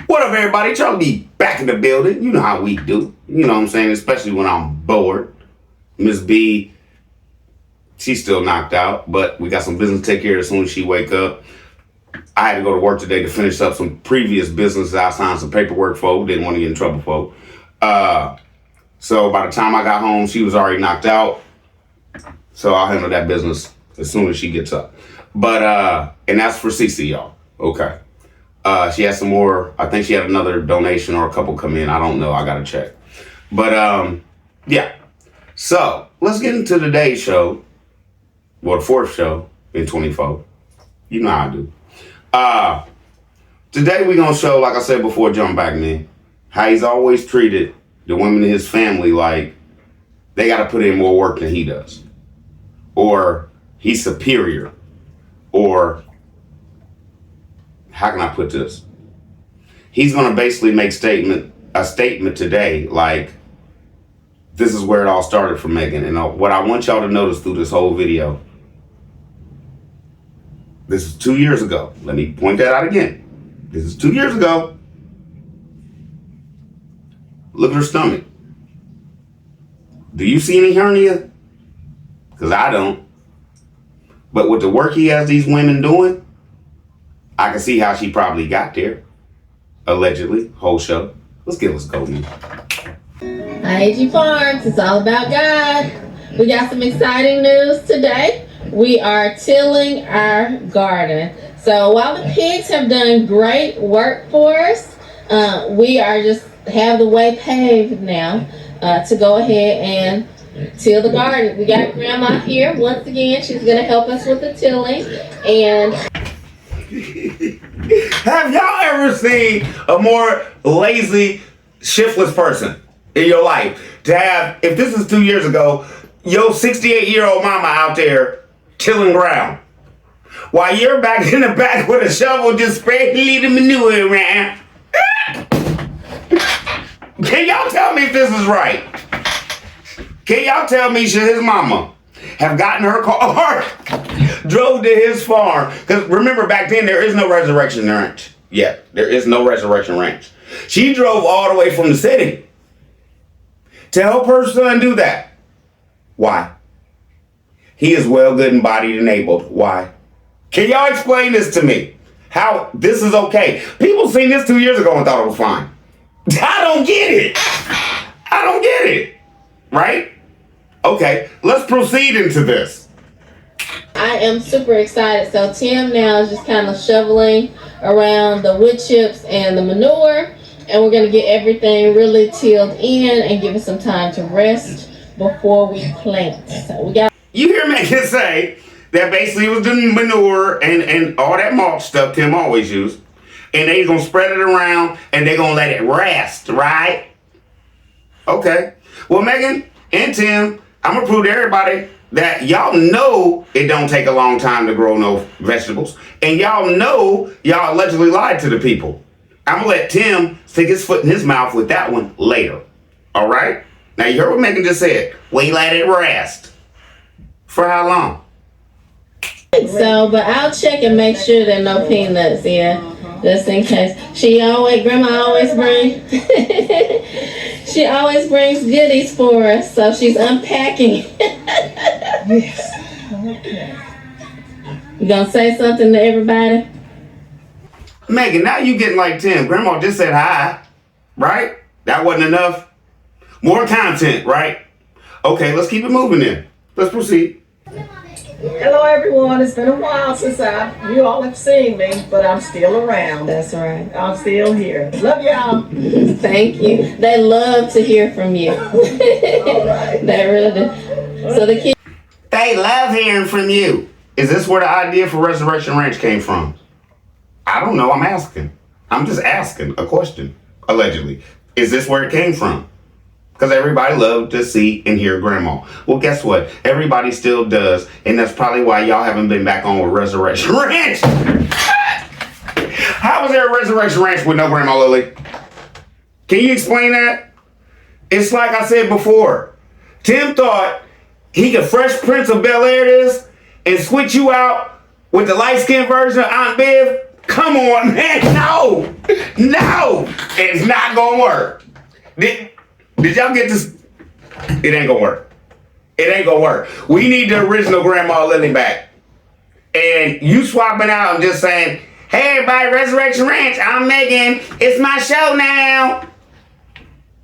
What up, everybody? Charlie back in the building. You know how we do. You know what I'm saying? Especially when I'm bored. Miss B, she's still knocked out, but we got some business to take care of as soon as she wake up. I had to go to work today to finish up some previous business I signed some paperwork for. Didn't want to get in trouble for. So by the time I got home, she was already knocked out. So I'll handle that business as soon as she gets up. But, and that's for Cece, y'all. Okay. She had some more. I think she had another donation or a couple come in. I don't know. I got to check. But, yeah. So let's get into today's show. Well, the fourth show in 24. You know how I do. Today we're going to show, like I said before, Jump Back Man, how he's always treated the women in his family like they got to put in more work than he does. Or he's superior. Or how can I put this? He's going to basically make a statement today like, this is where it all started for Megan. And what I want y'all to notice through this whole video, this is 2 years ago. Let me point that out again. This is 2 years ago. Look at her stomach. Do you see any hernia? Because I don't. But with the work he has these women doing, I can see how she probably got there. Allegedly. Whole show. Let's go, man. IAG Farms, it's all about God. We got some exciting news today. We are tilling our garden. So while the pigs have done great work for us, we are just have the way paved now to go ahead and till the garden. We got Grandma here once again. She's going to help us with the tilling. And have y'all ever seen a more lazy, shiftless person in your life? To have, if this is 2 years ago, your 68-year-old mama out there tilling ground, while you're back in the back with a shovel just spreading a little manure around. Can y'all tell me if this is right? Can y'all tell me should his mama have gotten her car, drove to his farm? Because remember, back then, there is no Resurrection Ranch. Yeah, there is no Resurrection Ranch. She drove all the way from the city to help her son do that. Why? He is well, good, and bodied and abled. Why? Can y'all explain this to me? How this is okay? People seen this 2 years ago and thought it was fine. I don't get it. I don't get it. Right? Okay, let's proceed into this. I am super excited. So Tim now is just kind of shoveling around the wood chips and the manure. And we're going to get everything really tilled in and give it some time to rest before we plant. So we got. You hear Megan say that basically it was the manure and all that mulch stuff Tim always used. And they going to spread it around and they going to let it rest, right? Okay. Well, Megan and Tim, I'm going to prove to everybody that y'all know it don't take a long time to grow no vegetables. And y'all know y'all allegedly lied to the people. I'm going to let Tim stick his foot in his mouth with that one later. All right? Now, you heard what Megan just said. We let it rest. For how long? So, but I'll check and make sure there are no peanuts, yeah. Just in case. Grandma always brings, she always brings goodies for us. So she's unpacking. Yes. Okay. You gonna say something to everybody? Megan, now you getting like Tim. Grandma just said hi, right? That wasn't enough. More content, right? Okay, let's keep it moving then. Let's proceed. Hello, everyone. It's been a while since you all have seen me, but I'm still around. That's right. I'm still here. Love y'all. Thank you. They love to hear from you. All right. They really do. So the kids. They love hearing from you. Is this where the idea for Resurrection Ranch came from? I don't know. I'm asking. I'm just asking a question. Allegedly. Is this where it came from? Because everybody loved to see and hear Grandma. Well, guess what? Everybody still does. And that's probably why y'all haven't been back on with Resurrection Ranch. How was there a Resurrection Ranch with no Grandma Lily? Can you explain that? It's like I said before. Tim thought he could Fresh Prince of Bel-Air this and switch you out with the light-skinned version of Aunt Bev. Come on, man. No, it's not gonna work. Did y'all get this? It ain't gonna work. It ain't gonna work. We need the original Grandma Lily back. And you swapping out and just saying, hey everybody, Resurrection Ranch, I'm Megan. It's my show now.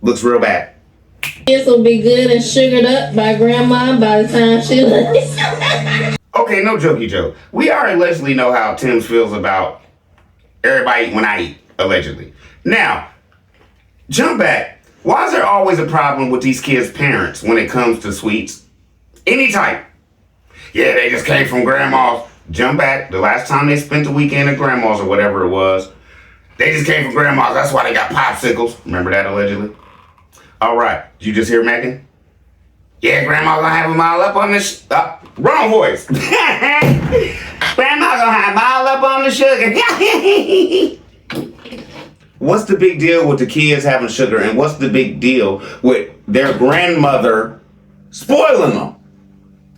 Looks real bad. Kids will be good and sugared up by grandma by the time she leaves. Okay, no jokey joke. We already allegedly know how Tim feels about everybody eating when I eat, allegedly. Now, jump back. Why is there always a problem with these kids' parents when it comes to sweets? Any type. Yeah, they just came from grandma's. Jump back. The last time they spent the weekend at grandma's or whatever it was, they just came from grandma's. That's why they got popsicles. Remember that allegedly? All right. Did you just hear Megan? Yeah, grandma's gonna have them all up on the wrong voice. Grandma's gonna have them all up on the sugar. What's the big deal with the kids having sugar, and what's the big deal with their grandmother spoiling them?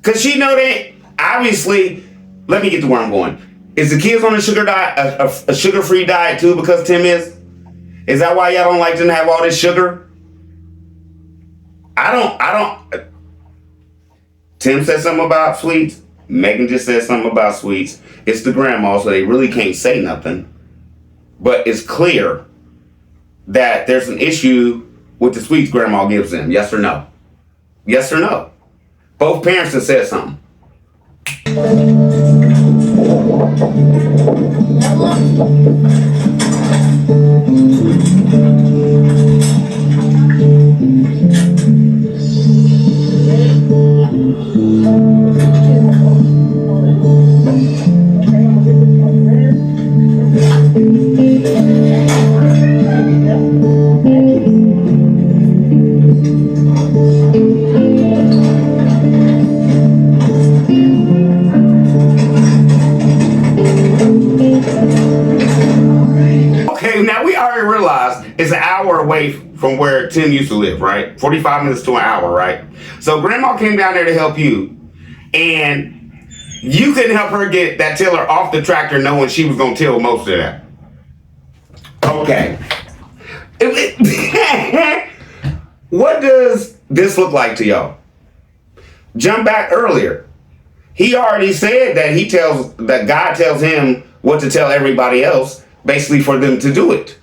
Cause she know that obviously. Let me get to where I'm going. Is the kids on a sugar diet, a sugar-free diet too? Because Tim is. Is that why y'all don't like them to have all this sugar? I don't. Tim said something about sweets. Megan just said something about sweets. It's the grandma, so they really can't say nothing. But it's clear that there's an issue with the sweets grandma gives them. Yes or no? Yes or no? Both parents have said something. Now we already realized it's an hour away from where Tim used to live, right? 45 minutes to an hour, right? So grandma came down there to help you, and you couldn't help her get that tiller off the tractor knowing she was going to till most of that. Okay. What does this look like to y'all? Jump back earlier. He already said that God tells him what to tell everybody else, basically for them to do it.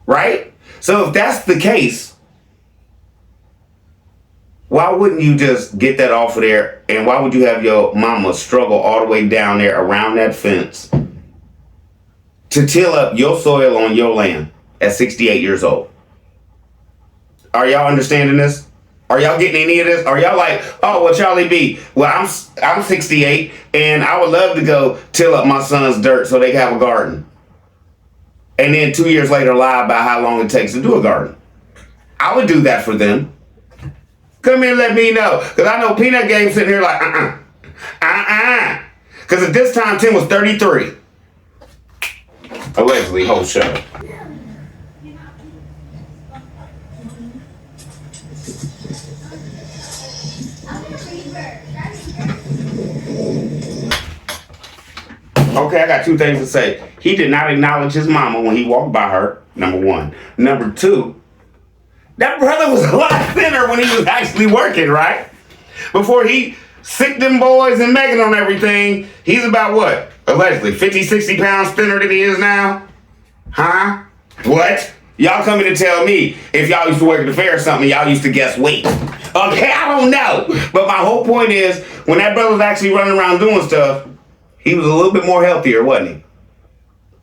Right? So if that's the case, why wouldn't you just get that off of there? And why would you have your mama struggle all the way down there around that fence to till up your soil on your land at 68 years old? Are y'all understanding this? Are y'all getting any of this? Are y'all like, oh, well, Charlie B, well, I'm 68 and I would love to go till up my son's dirt so they can have a garden. And then 2 years later lie about how long it takes to do a garden. I would do that for them. Come here and let me know. Because I know Peanut Game sitting here like, Because at this time, Tim was 33. Allegedly, whole show. Okay, I got two things to say. He did not acknowledge his mama when he walked by her, number one. Number two, that brother was a lot thinner when he was actually working, right? Before he sicked them boys and Megan on everything, he's about what? Allegedly, 50, 60 pounds thinner than he is now? Huh? What? Y'all coming to tell me if y'all used to work at the fair or something, y'all used to guess weight. Okay, I don't know. But my whole point is, when that brother was actually running around doing stuff, he was a little bit more healthier, wasn't he?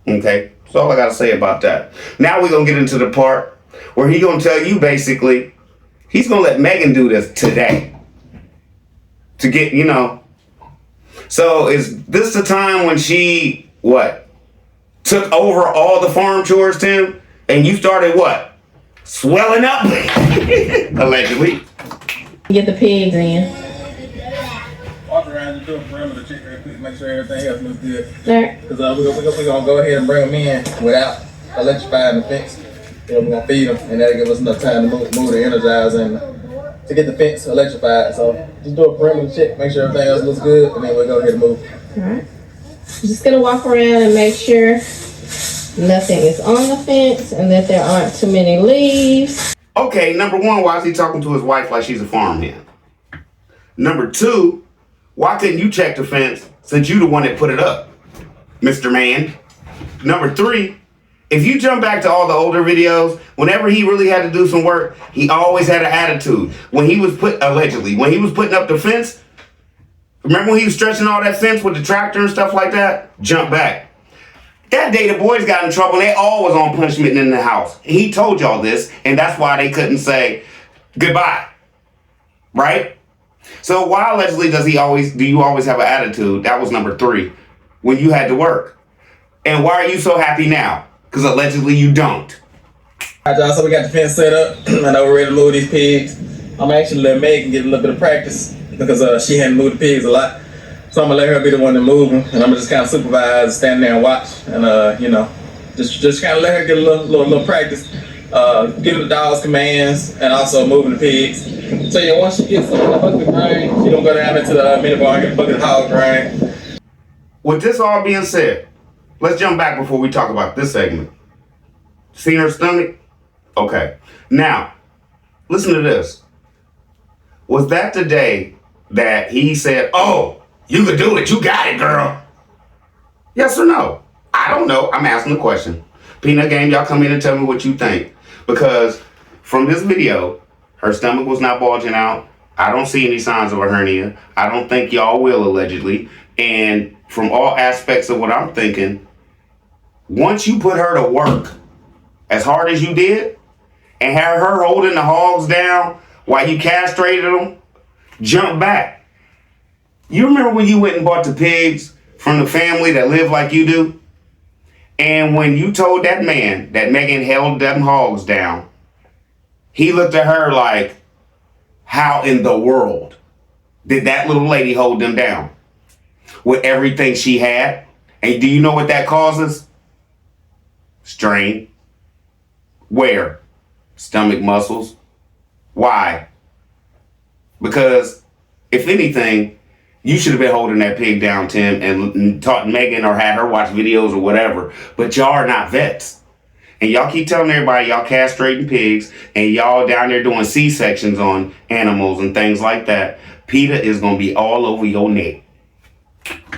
Okay, that's all I got to say about that. Now we're going to get into the part where he's going to tell you basically, he's going to let Megan do this today. To get, So is this the time when she, took over all the farm chores, Tim? And you started swelling up? Allegedly. Get the pigs in. Walk around and do a perimeter check real quick, make sure everything else looks good. Alright. Because we're going to go ahead and bring them in without electrifying the fence. We're going to feed them, and that'll give us enough time to move the energizer and to get the fence electrified. So just do a perimeter check, make sure everything else looks good, and then we'll go ahead and move. Alright. I'm just gonna walk around and make sure nothing is on the fence and that there aren't too many leaves. Okay, number one, why is he talking to his wife like she's a farmhand? Number two, why couldn't you check the fence since you the one that put it up, Mr. Man? Number three, if you jump back to all the older videos, whenever he really had to do some work, he always had an attitude. When he was putting up the fence, remember when he was stretching all that fence with the tractor and stuff like that? Jump back. That day the boys got in trouble and they all was on punishment in the house. He told y'all this, and that's why they couldn't say goodbye. Right? So why allegedly do you always have an attitude? That was number three, when you had to work. And why are you so happy now? Because allegedly you don't. Alright, y'all, so we got the fence set up, and we're ready to move these pigs. I'm actually letting Megan get a little bit of practice because she hadn't moved the pigs a lot. So I'm gonna let her be the one to move them, and I'm gonna just kind of supervise, stand there and watch, and just kind of let her get a little practice, giving the dogs commands, and also moving the pigs. So yeah, once she gets a bucket of grain, she's gonna go down into the mini bar and get a bucket of hog grain. With this all being said, let's jump back before we talk about this segment. Seen her stomach? Okay. Now, listen to this. Was that the day that he said, "Oh, you could do it. You got it, girl"? Yes or no? I don't know. I'm asking the question. Peanut Game, y'all come in and tell me what you think. Because from this video, her stomach was not bulging out. I don't see any signs of a hernia. I don't think y'all will, allegedly. And from all aspects of what I'm thinking, once you put her to work as hard as you did and have her holding the hogs down while you castrated them, jump back. You remember when you went and bought the pigs from the family that live like you do? And when you told that man that Megan held them hogs down, he looked at her like, how in the world did that little lady hold them down with everything she had? And do you know what that causes? Strain. Where? Stomach muscles. Why? Because if anything, you should have been holding that pig down, Tim, and taught Megan or had her watch videos or whatever. But y'all are not vets. And y'all keep telling everybody y'all castrating pigs and y'all down there doing C-sections on animals and things like that. PETA is going to be all over your neck.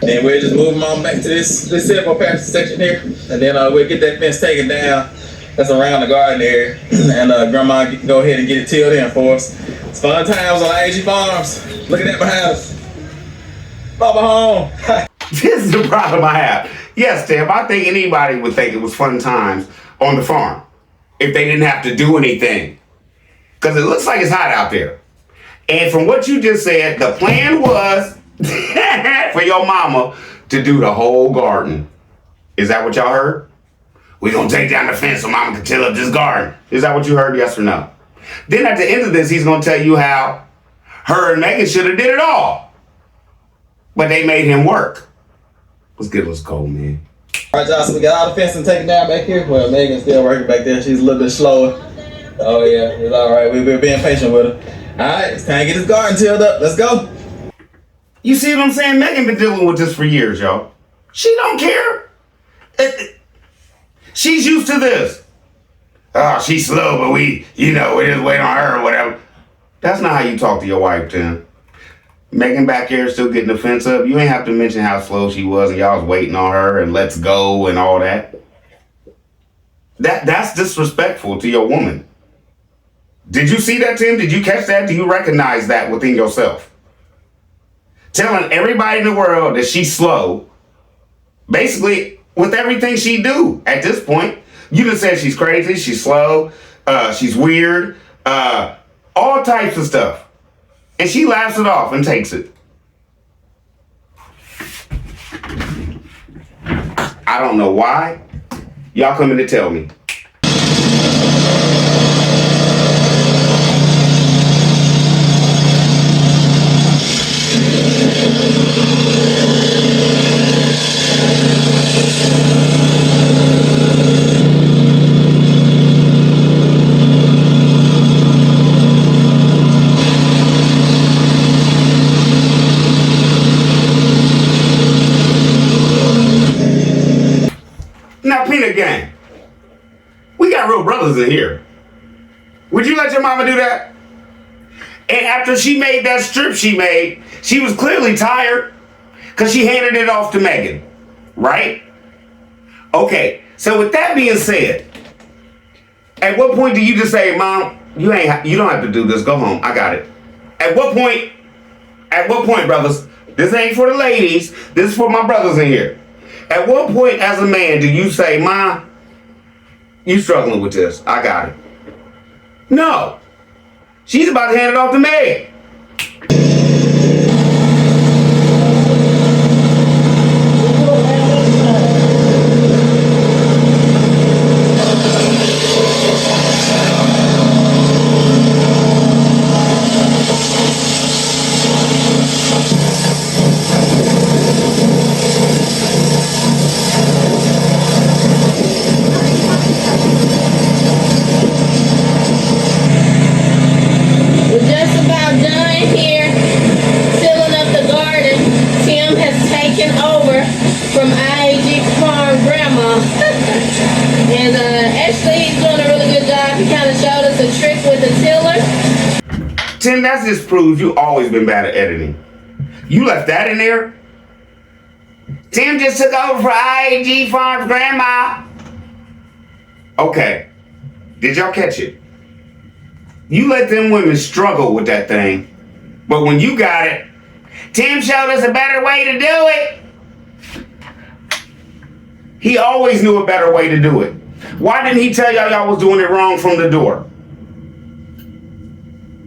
And we'll just move them on back to this silver pasture section here. And then we'll get that fence taken down. That's around the garden area. And Grandma can go ahead and get it tilled in for us. It's fun times on AG Farms. Look at that behind us. Baba home. This is the problem I have. Yes, Tim, I think anybody would think it was fun times on the farm if they didn't have to do anything. Because it looks like it's hot out there. And from what you just said, the plan was for your mama to do the whole garden. Is that what y'all heard? We're going to take down the fence so mama can till up this garden. Is that what you heard? Yes or no? Then at the end of this, he's going to tell you how her and Megan should have did it all. But they made him work. Let's get us cold, man. All right, y'all, so we got all the fencing taken down back here. Well, Megan's still working back there. She's a little bit slower. Oh, yeah, it's all right. We're being patient with her. All right, it's time to get this garden tilled up. Let's go. You see what I'm saying? Megan been dealing with this for years, y'all. She don't care. She's used to this. Oh, she's slow, but we just wait on her or whatever. That's not how you talk to your wife, Tim. Megan back here still getting the fence up. You ain't have to mention how slow she was and y'all was waiting on her and let's go and all that. That's disrespectful to your woman. Did you see that, Tim? Did you catch that? Do you recognize that within yourself? Telling everybody in the world that she's slow, basically with everything she do at this point. You just said she's crazy, she's slow, she's weird, all types of stuff. And she laughs it off and takes it. I don't know why. Y'all coming to tell me. Now, Peanut Gang, we got real brothers in here. Would you let your mama do that? And after she made that strip she made, she was clearly tired because she handed it off to Megan, right? Okay, so with that being said, at what point do you just say, Mom, you don't have to do this, go home, I got it. At what point, brothers, this ain't for the ladies, this is for my brothers in here. At what point as a man do you say, Ma, you struggling with this, I got it? No. She's about to hand it off to Meg. Tim, that just proves you always been bad at editing. You left that in there? Tim just took over for IAG Farms grandma. Okay. Did y'all catch it? You let them women struggle with that thing. But when you got it, Tim showed us a better way to do it. He always knew a better way to do it. Why didn't he tell y'all was doing it wrong from the door?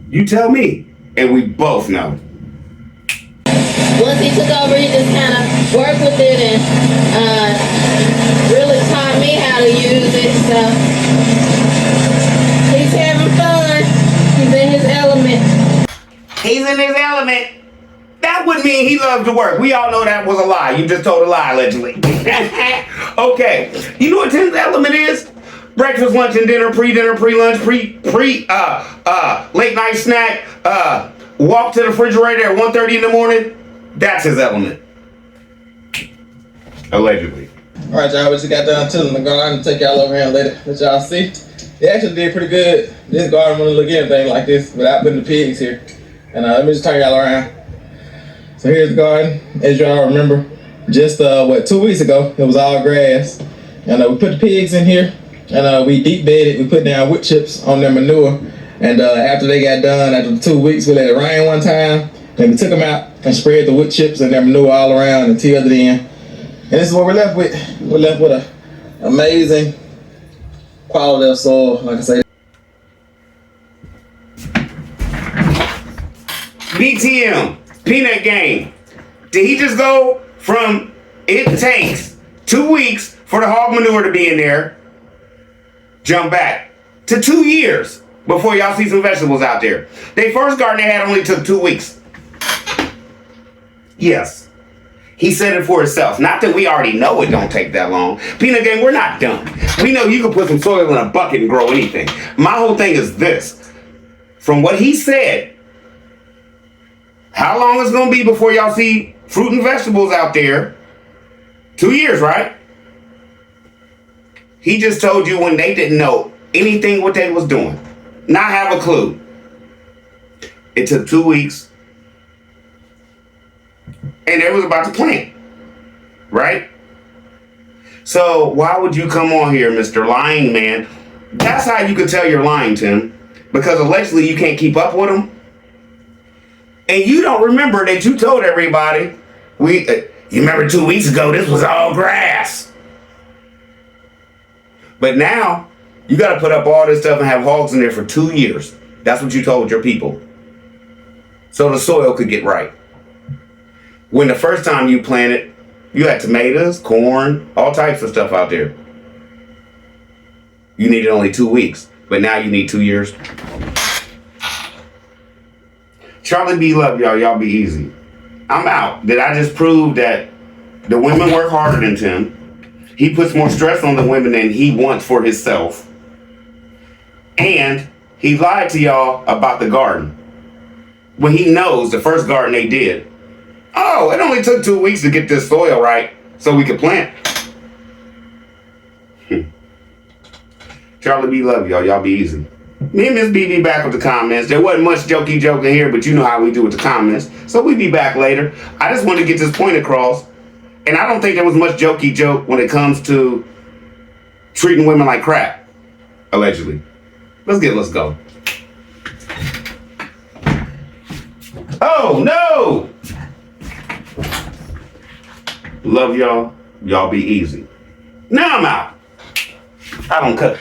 You tell me, and we both know. Once he took over, he just kind of worked with it and really taught me how to use it. So he's having fun. He's in his element. He's in his element. That would mean he loves to work. We all know that was a lie. You just told a lie, allegedly. Okay. You know what Tim's element is? Breakfast, lunch, and dinner, pre-dinner, pre-lunch, late night snack, walk to the refrigerator at 1:30 in the morning. That's his element. Allegedly. All right, y'all, we just got done tilling the garden. Take y'all over here and let y'all see. It actually did pretty good. This garden wouldn't look anything like this without putting the pigs here. And let me just turn y'all around. So here's the garden. As y'all remember, just 2 weeks ago, it was all grass. And we put the pigs in here. And we deep bedded, we put down wood chips on their manure. And after they got done, after 2 weeks, we let it rain one time. Then we took them out and spread the wood chips and their manure all around and tilled it in. And this is what we're left with. We're left with an amazing quality of soil, like I say. BTM, Peanut Gang. Did he just go from it takes 2 weeks for the hog manure to be in there, jump back to 2 years before y'all see some vegetables out there? They first garden they had only took 2 weeks. Yes. He said it for himself. Not that we already know it don't take that long. Peanut Gang, we're not dumb. We know you can put some soil in a bucket and grow anything. My whole thing is this. From what he said, how long is it going to be before y'all see fruit and vegetables out there? 2 years, right? He just told you when they didn't know anything what they was doing. Not have a clue. It took 2 weeks. And they was about to plant. Right? So why would you come on here, Mr. Lying Man? That's how you can tell you're lying, Tim. Because allegedly you can't keep up with them. And you don't remember that you told everybody, you remember 2 weeks ago, this was all grass. But now, you got to put up all this stuff and have hogs in there for 2 years. That's what you told your people. So the soil could get right. When the first time you planted, you had tomatoes, corn, all types of stuff out there. You needed only 2 weeks, but now you need 2 years. Charlie B. Love y'all. Y'all be easy. I'm out. Did I just prove that the women work harder than Tim? He puts more stress on the women than he wants for himself. And he lied to y'all about the garden. When he knows the first garden they did. Oh, it only took 2 weeks to get this soil right so we could plant. Charlie B, love y'all. Y'all be easy. Me and Miss B be back with the comments. There wasn't much jokey joking here, but you know how we do with the comments. So we be back later. I just want to get this point across. And I don't think there was much jokey joke when it comes to treating women like crap. Allegedly. Let's go. Oh, no! Love y'all. Y'all be easy. Now I'm out. I don't cut.